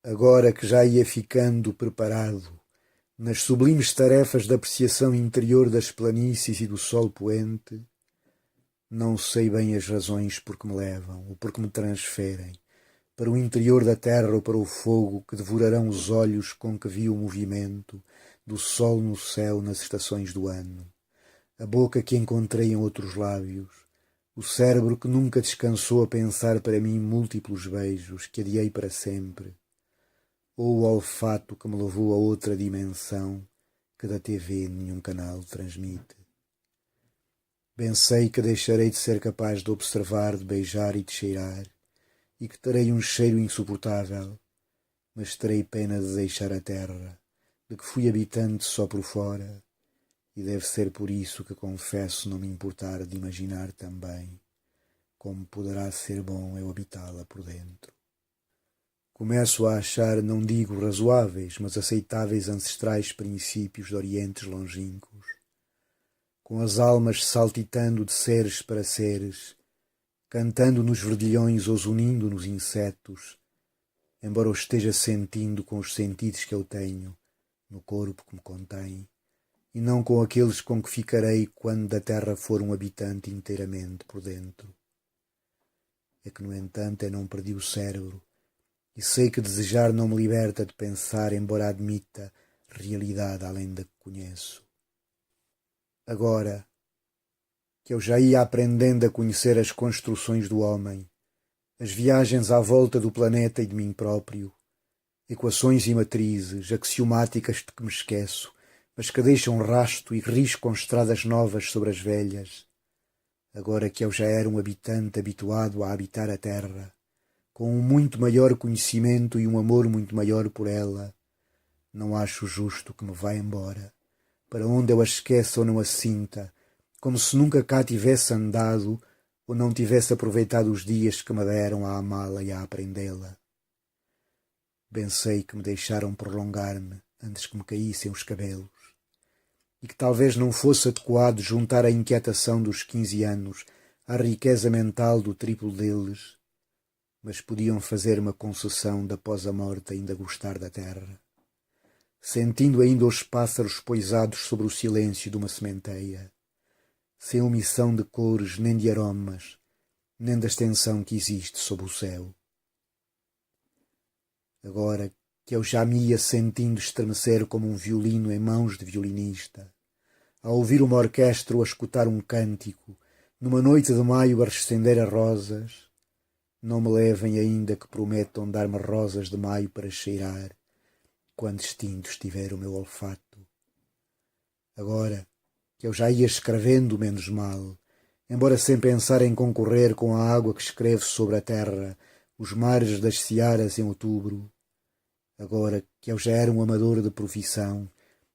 Agora que já ia ficando preparado nas sublimes tarefas da apreciação interior das planícies e do sol poente, não sei bem as razões por que me levam ou por que me transferem para o interior da terra ou para o fogo que devorarão os olhos com que vi o movimento do sol no céu nas estações do ano, a boca que encontrei em outros lábios, o cérebro que nunca descansou a pensar para mim múltiplos beijos que adiei para sempre, ou o olfato que me levou a outra dimensão que da TV nenhum canal transmite. Bem sei que deixarei de ser capaz de observar, de beijar e de cheirar, e que terei um cheiro insuportável, mas terei pena de deixar a terra, de que fui habitante só por fora, e deve ser por isso que confesso não me importar de imaginar também como poderá ser bom eu habitá-la por dentro. Começo a achar, não digo razoáveis, mas aceitáveis ancestrais princípios de orientes longínquos, com as almas saltitando de seres para seres, cantando nos verdilhões ou zunindo nos insetos, embora eu esteja sentindo com os sentidos que eu tenho, no corpo que me contém, e não com aqueles com que ficarei quando da terra for um habitante inteiramente por dentro. É que, no entanto, eu não perdi o cérebro, e sei que desejar não me liberta de pensar, embora admita realidade além da que conheço. Agora que eu já ia aprendendo a conhecer as construções do homem, as viagens à volta do planeta e de mim próprio, equações e matrizes, axiomáticas de que me esqueço, mas que deixam rasto e riscam estradas novas sobre as velhas, agora que eu já era um habitante habituado a habitar a terra, com um muito maior conhecimento e um amor muito maior por ela, não acho justo que me vá embora, para onde eu a esqueça ou não a sinta, como se nunca cá tivesse andado ou não tivesse aproveitado os dias que me deram a amá-la e a aprendê-la. Bem sei que me deixaram prolongar-me antes que me caíssem os cabelos, e que talvez não fosse adequado juntar a inquietação dos 15 anos à riqueza mental do triplo deles, mas podiam fazer-me a concessão de após a morte ainda gostar da terra, sentindo ainda os pássaros poisados sobre o silêncio de uma sementeia, sem omissão de cores nem de aromas, nem da extensão que existe sob o céu. Agora que eu já me ia sentindo estremecer como um violino em mãos de violinista, a ouvir uma orquestra ou a escutar um cântico, numa noite de maio a rescender a rosas, não me levem ainda que prometam dar-me rosas de maio para cheirar, quando extinto estiver o meu olfato. Agora que eu já ia escrevendo menos mal, embora sem pensar em concorrer com a água que escreve sobre a terra os mares das searas em outubro, agora que eu já era um amador de profissão,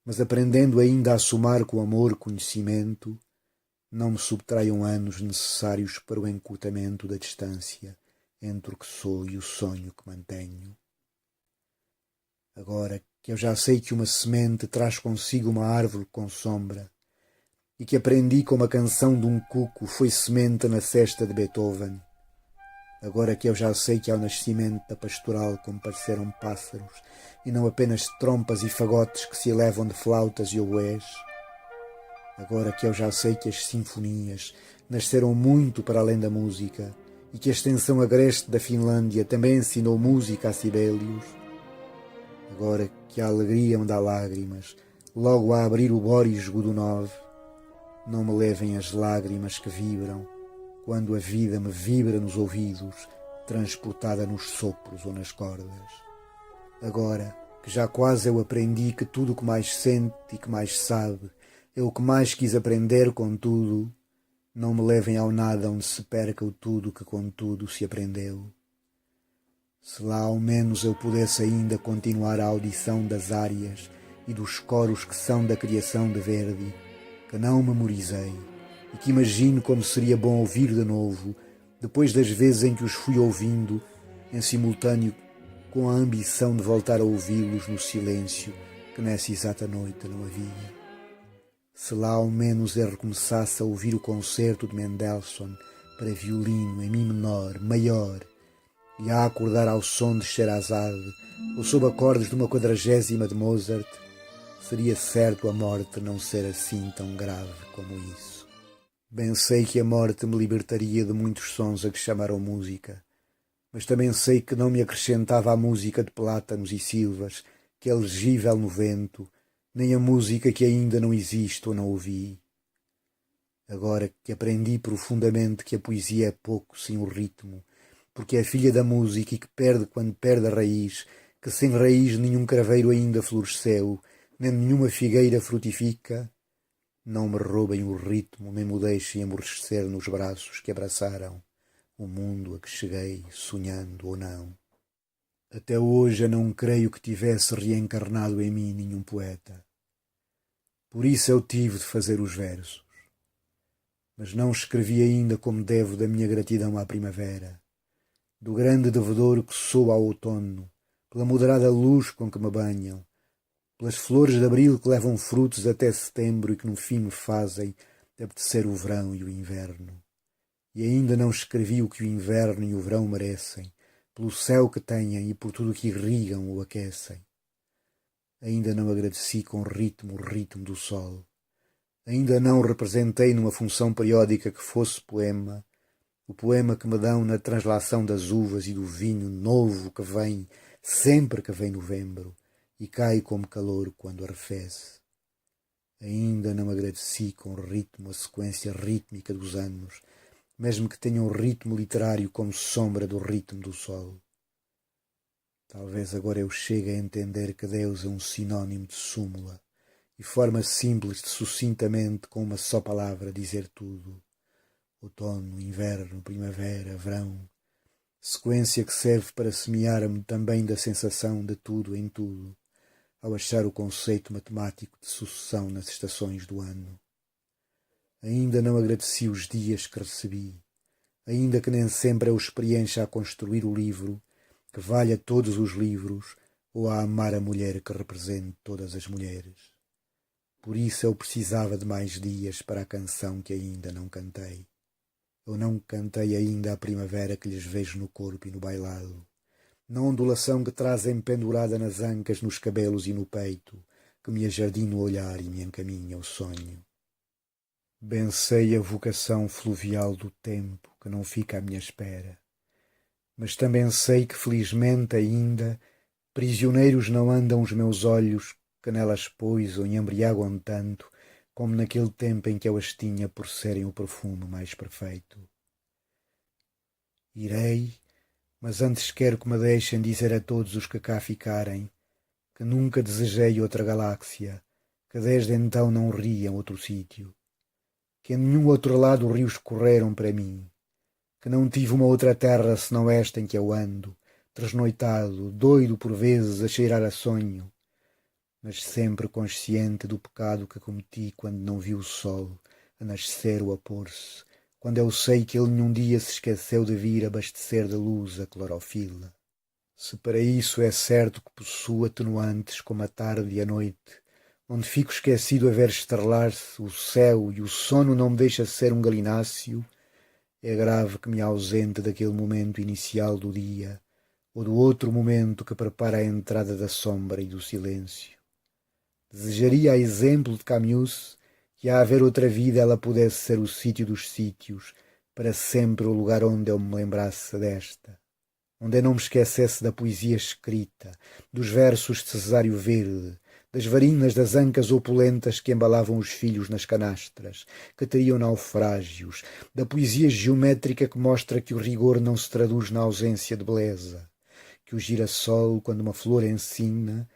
mas aprendendo ainda a somar com amor conhecimento, não me subtraiam anos necessários para o encurtamento da distância entre o que sou e o sonho que mantenho. Agora que eu já sei que uma semente traz consigo uma árvore com sombra, e que aprendi como a canção de um cuco foi semente na cesta de Beethoven, agora que eu já sei que ao nascimento da pastoral compareceram pássaros e não apenas trompas e fagotes que se elevam de flautas e oboés, agora que eu já sei que as sinfonias nasceram muito para além da música e que a extensão agreste da Finlândia também ensinou música a Sibelius, agora que a alegria me dá lágrimas logo a abrir o Boris Godunov, não me levem as lágrimas que vibram quando a vida me vibra nos ouvidos, transportada nos sopros ou nas cordas. Agora que já quase eu aprendi que tudo o que mais sente e que mais sabe é o que mais quis aprender, contudo, não me levem ao nada onde se perca o tudo que contudo se aprendeu. Se lá ao menos eu pudesse ainda continuar a audição das árias e dos coros que são da criação de Verdi, que não memorizei e que imagino como seria bom ouvir de novo, depois das vezes em que os fui ouvindo, em simultâneo com a ambição de voltar a ouvi-los no silêncio que nessa exata noite não havia. Se lá ao menos eu recomeçasse a ouvir o concerto de Mendelssohn para violino em mi menor, maior, e a acordar ao som de Sherazade, ou sob acordes de uma 40ª de Mozart, seria certo a morte não ser assim tão grave como isso. Bem sei que a morte me libertaria de muitos sons a que chamaram música, mas também sei que não me acrescentava a música de plátanos e silvas, que é legível no vento, nem a música que ainda não existe ou não ouvi. Agora que aprendi profundamente que a poesia é pouco sem o ritmo, porque é filha da música e que perde quando perde a raiz, que sem raiz nenhum craveiro ainda floresceu, nem nenhuma figueira frutifica, não me roubem o ritmo, nem me deixem amortecer nos braços que abraçaram o mundo a que cheguei, sonhando ou não. Até hoje eu não creio que tivesse reencarnado em mim nenhum poeta. Por isso eu tive de fazer os versos. Mas não escrevi ainda como devo da minha gratidão à primavera, do grande devedor que sou ao outono, pela moderada luz com que me banham, pelas flores de abril que levam frutos até setembro e que no fim me fazem apetecer o verão e o inverno. E ainda não escrevi o que o inverno e o verão merecem, pelo céu que têm e por tudo que irrigam ou aquecem. Ainda não agradeci com ritmo o ritmo do sol. Ainda não representei numa função periódica que fosse poema, o poema que me dão na translação das uvas e do vinho novo que vem sempre que vem novembro e cai como calor quando arrefece. Ainda não agradeci com ritmo a sequência rítmica dos anos, mesmo que tenha um ritmo literário como sombra do ritmo do sol. Talvez agora eu chegue a entender que Deus é um sinônimo de súmula e forma simples de sucintamente com uma só palavra dizer tudo. Outono, inverno, primavera, verão. Sequência que serve para semear-me também da sensação de tudo em tudo, ao achar o conceito matemático de sucessão nas estações do ano. Ainda não agradeci os dias que recebi, ainda que nem sempre eu os preencha a construir o livro, que valha todos os livros, ou a amar a mulher que represente todas as mulheres. Por isso eu precisava de mais dias para a canção que ainda não cantei. Eu não cantei ainda a primavera que lhes vejo no corpo e no bailado, na ondulação que trazem pendurada nas ancas, nos cabelos e no peito, que me ajardina o olhar e me encaminha o sonho. Bem sei a vocação fluvial do tempo que não fica à minha espera, mas também sei que felizmente ainda prisioneiros não andam os meus olhos que nelas poisam e embriagam tanto como naquele tempo em que eu as tinha por serem o perfume mais perfeito. Irei, mas antes quero que me deixem dizer a todos os que cá ficarem que nunca desejei outra galáxia, que desde então não riam outro sítio, que em nenhum outro lado rios correram para mim, que não tive uma outra terra senão esta em que eu ando, tresnoitado, doido por vezes a cheirar a sonho, mas sempre consciente do pecado que cometi quando não vi o sol a nascer ou a pôr-se, quando eu sei que ele nenhum dia se esqueceu de vir abastecer de luz a clorofila. Se para isso é certo que possuo atenuantes como a tarde e a noite, onde fico esquecido a ver estrelar-se o céu e o sono não me deixa ser um galináceo, é grave que me ausente daquele momento inicial do dia, ou do outro momento que prepara a entrada da sombra e do silêncio. Desejaria, a exemplo de Camus, que a haver outra vida ela pudesse ser o sítio dos sítios, para sempre o lugar onde eu me lembrasse desta, onde eu não me esquecesse da poesia escrita, dos versos de Cesário Verde, das varinas das ancas opulentas que embalavam os filhos nas canastras, que teriam naufrágios, da poesia geométrica que mostra que o rigor não se traduz na ausência de beleza, que o girassol, quando uma flor ensina,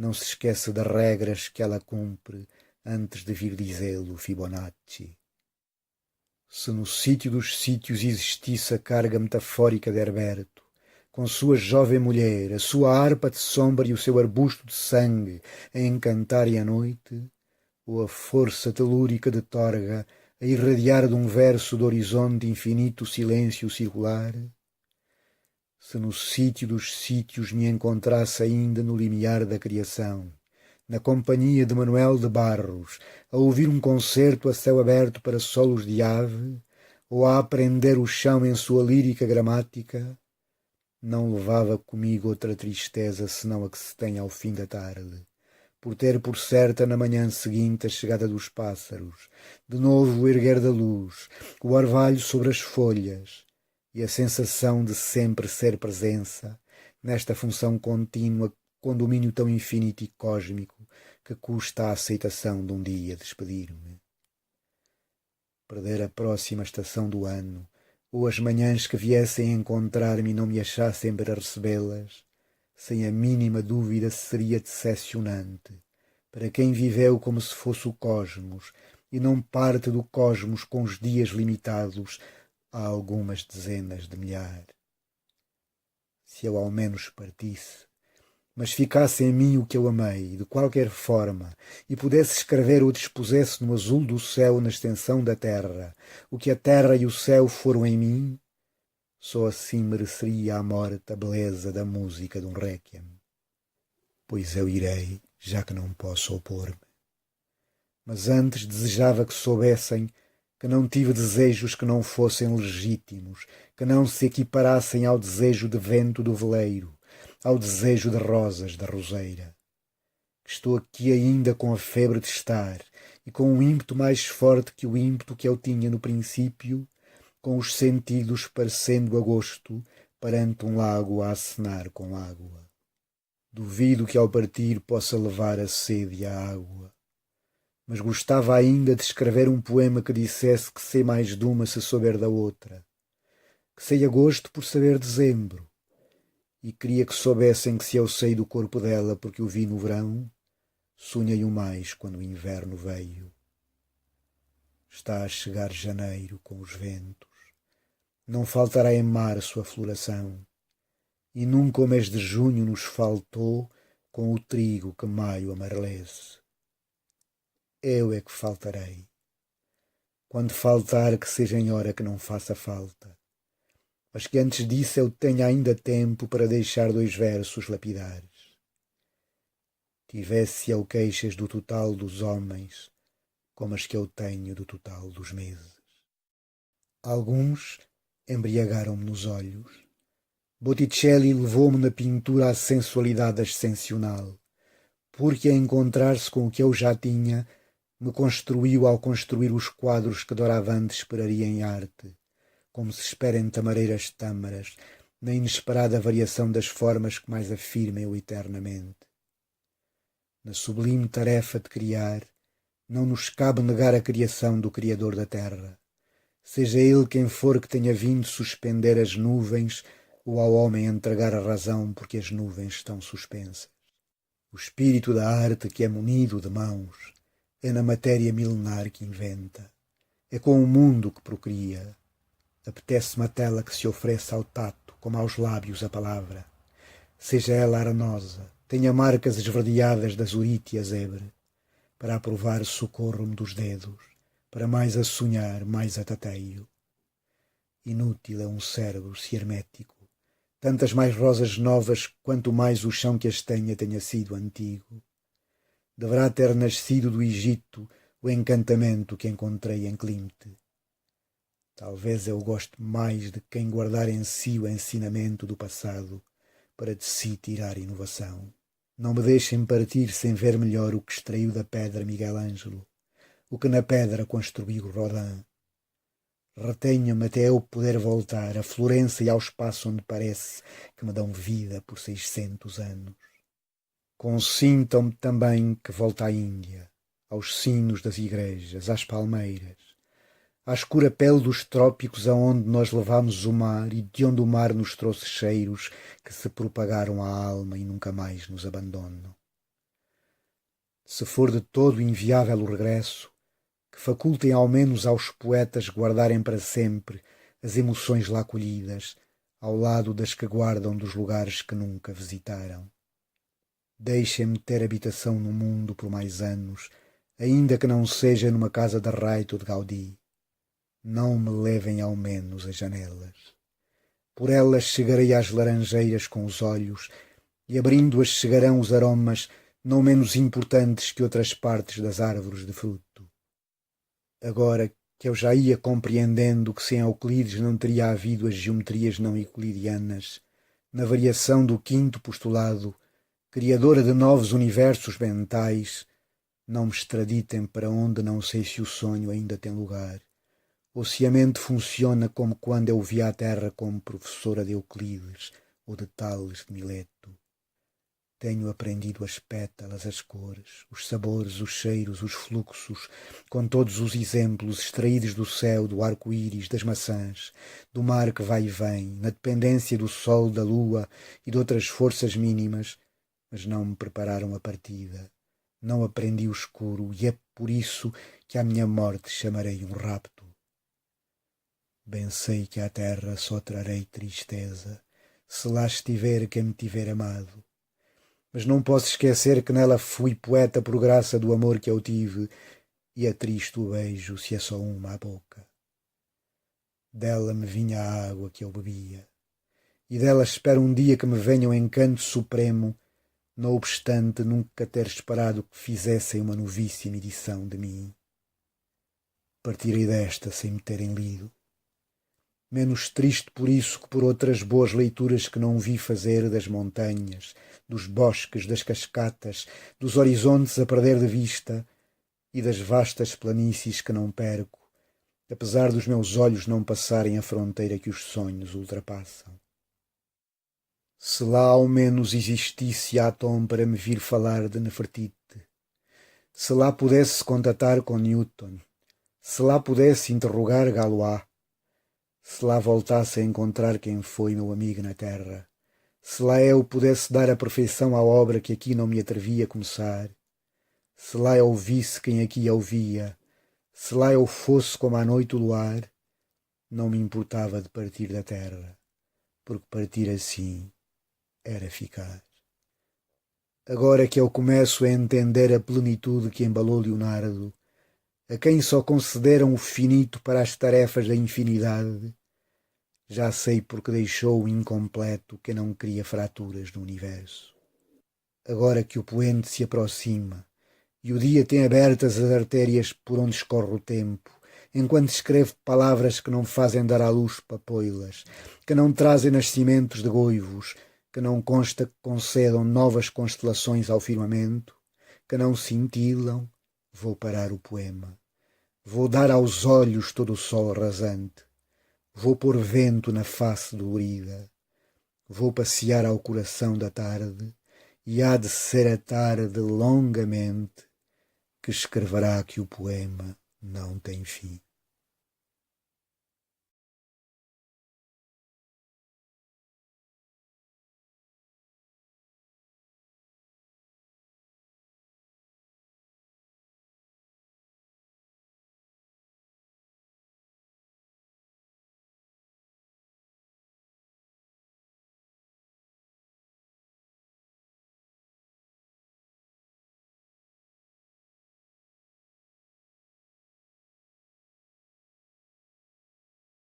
não se esquece das regras que ela cumpre antes de vir dizê-lo Fibonacci. Se no sítio dos sítios existisse a carga metafórica de Herberto, com sua jovem mulher, a sua harpa de sombra e o seu arbusto de sangue a encantarem a noite, ou a força telúrica de Torga a irradiar de um verso do horizonte infinito silêncio circular, se no sítio dos sítios me encontrasse ainda no limiar da criação, na companhia de Manuel de Barros, a ouvir um concerto a céu aberto para solos de ave, ou a aprender o chão em sua lírica gramática, não levava comigo outra tristeza senão a que se tem ao fim da tarde, por ter por certa na manhã seguinte a chegada dos pássaros, de novo o erguer da luz, o orvalho sobre as folhas e a sensação de sempre ser presença nesta função contínua com domínio tão infinito e cósmico que custa a aceitação de um dia despedir-me. Perder a próxima estação do ano, ou as manhãs que viessem encontrar-me e não me achassem para recebê-las, sem a mínima dúvida seria decepcionante, para quem viveu como se fosse o cosmos, e não parte do cosmos com os dias limitados a algumas dezenas de milhares. Se eu ao menos partisse, mas ficasse em mim o que eu amei, de qualquer forma, e pudesse escrever ou dispusesse no azul do céu na extensão da terra, o que a terra e o céu foram em mim, só assim mereceria a morte a beleza da música de um réquiem. Pois eu irei, já que não posso opor-me. Mas antes desejava que soubessem que não tive desejos que não fossem legítimos, que não se equiparassem ao desejo de vento do veleiro, ao desejo de rosas da roseira. Que estou aqui ainda com a febre de estar, e com um ímpeto mais forte que o ímpeto que eu tinha no princípio, com os sentidos parecendo agosto perante um lago a acenar com água. Duvido que ao partir possa levar a sede e a água. Mas gostava ainda de escrever um poema que dissesse que sei mais de uma se souber da outra, que sei agosto por saber dezembro, e queria que soubessem que se eu sei do corpo dela porque o vi no verão, sonhei-o mais quando o inverno veio. Está a chegar janeiro com os ventos, não faltará em mar sua floração, e nunca o mês de junho nos faltou com o trigo que maio amarelece. Eu é que faltarei. Quando faltar, que seja em hora que não faça falta, mas que antes disso eu tenha ainda tempo para deixar 2 versos lapidares. Tivesse eu queixas do total dos homens, como as que eu tenho do total dos meses. Alguns embriagaram-me nos olhos. Botticelli levou-me na pintura à sensualidade ascensional, porque a encontrar-se com o que eu já tinha, me construiu ao construir os quadros que doravante esperaria em arte, como se espera em tamareiras tâmaras, na inesperada variação das formas que mais afirmem o eternamente. Na sublime tarefa de criar, não nos cabe negar a criação do Criador da Terra, seja ele quem for que tenha vindo suspender as nuvens ou ao homem entregar a razão porque as nuvens estão suspensas. O espírito da arte que é munido de mãos é na matéria milenar que inventa, é com o mundo que procria. Apetece-me a tela que se ofereça ao tato, como aos lábios a palavra, seja ela arenosa, tenha marcas esverdeadas da zurite e a zebre, para aprovar socorro-me dos dedos, para mais a sonhar, mais a tateio. Inútil é um cérebro se hermético, tantas mais rosas novas quanto mais o chão que as tenha sido antigo. Deverá ter nascido do Egito o encantamento que encontrei em Klimt. Talvez eu goste mais de quem guardar em si o ensinamento do passado para de si tirar inovação. Não me deixem partir sem ver melhor o que extraiu da pedra Miguel Ângelo, o que na pedra construiu Rodin. Retenham-me até eu poder voltar a Florença e ao espaço onde parece que me dão vida por 600 anos. Consintam-me também que volto à Índia, aos sinos das igrejas, às palmeiras, à escura pele dos trópicos aonde nós levámos o mar e de onde o mar nos trouxe cheiros que se propagaram à alma e nunca mais nos abandonam. Se for de todo inviável o regresso, que facultem ao menos aos poetas guardarem para sempre as emoções lá colhidas, ao lado das que guardam dos lugares que nunca visitaram. Deixem-me ter habitação no mundo por mais anos, ainda que não seja numa casa de Reit ou de Gaudí. Não me levem ao menos as janelas. Por elas chegarei às laranjeiras com os olhos, e abrindo-as chegarão os aromas não menos importantes que outras partes das árvores de fruto. Agora que eu já ia compreendendo que sem Euclides não teria havido as geometrias não euclidianas, na variação do quinto postulado, criadora de novos universos mentais, não me extraditem para onde não sei se o sonho ainda tem lugar, ou se a mente funciona como quando eu via a Terra como professora de Euclides ou de Tales de Mileto. Tenho aprendido as pétalas, as cores, os sabores, os cheiros, os fluxos, com todos os exemplos extraídos do céu, do arco-íris, das maçãs, do mar que vai e vem, na dependência do sol, da lua e de outras forças mínimas, mas não me prepararam a partida. Não aprendi o escuro e é por isso que à minha morte chamarei um rapto. Bem sei que à terra só trarei tristeza, se lá estiver quem me tiver amado. Mas não posso esquecer que nela fui poeta por graça do amor que eu tive, e é triste o beijo se é só uma à boca. Dela me vinha a água que eu bebia, e dela espero um dia que me venha o encanto supremo, não obstante nunca ter esperado que fizessem uma novíssima edição de mim. Partirei desta sem me terem lido. Menos triste por isso que por outras boas leituras que não vi fazer das montanhas, dos bosques, das cascatas, dos horizontes a perder de vista e das vastas planícies que não perco, apesar dos meus olhos não passarem a fronteira que os sonhos ultrapassam. Se lá ao menos existisse Atom para me vir falar de Nefertiti, se lá pudesse contatar com Newton, se lá pudesse interrogar Galois, se lá voltasse a encontrar quem foi meu amigo na terra, se lá eu pudesse dar a perfeição à obra que aqui não me atrevi a começar, se lá eu visse quem aqui eu via, se lá eu fosse como à noite o luar, não me importava de partir da terra, porque partir assim era ficar. Agora que eu começo a entender a plenitude que embalou Leonardo, a quem só concederam o finito para as tarefas da infinidade, já sei porque deixou o incompleto que não cria fraturas no universo. Agora que o poente se aproxima e o dia tem abertas as artérias por onde escorre o tempo, enquanto escreve palavras que não fazem dar à luz papoilas, que não trazem nascimentos de goivos, que não consta que concedam novas constelações ao firmamento, que não cintilam, vou parar o poema. Vou dar aos olhos todo o sol rasante. Vou pôr vento na face dolorida. Vou passear ao coração da tarde, e há de ser a tarde longamente que escreverá que o poema não tem fim.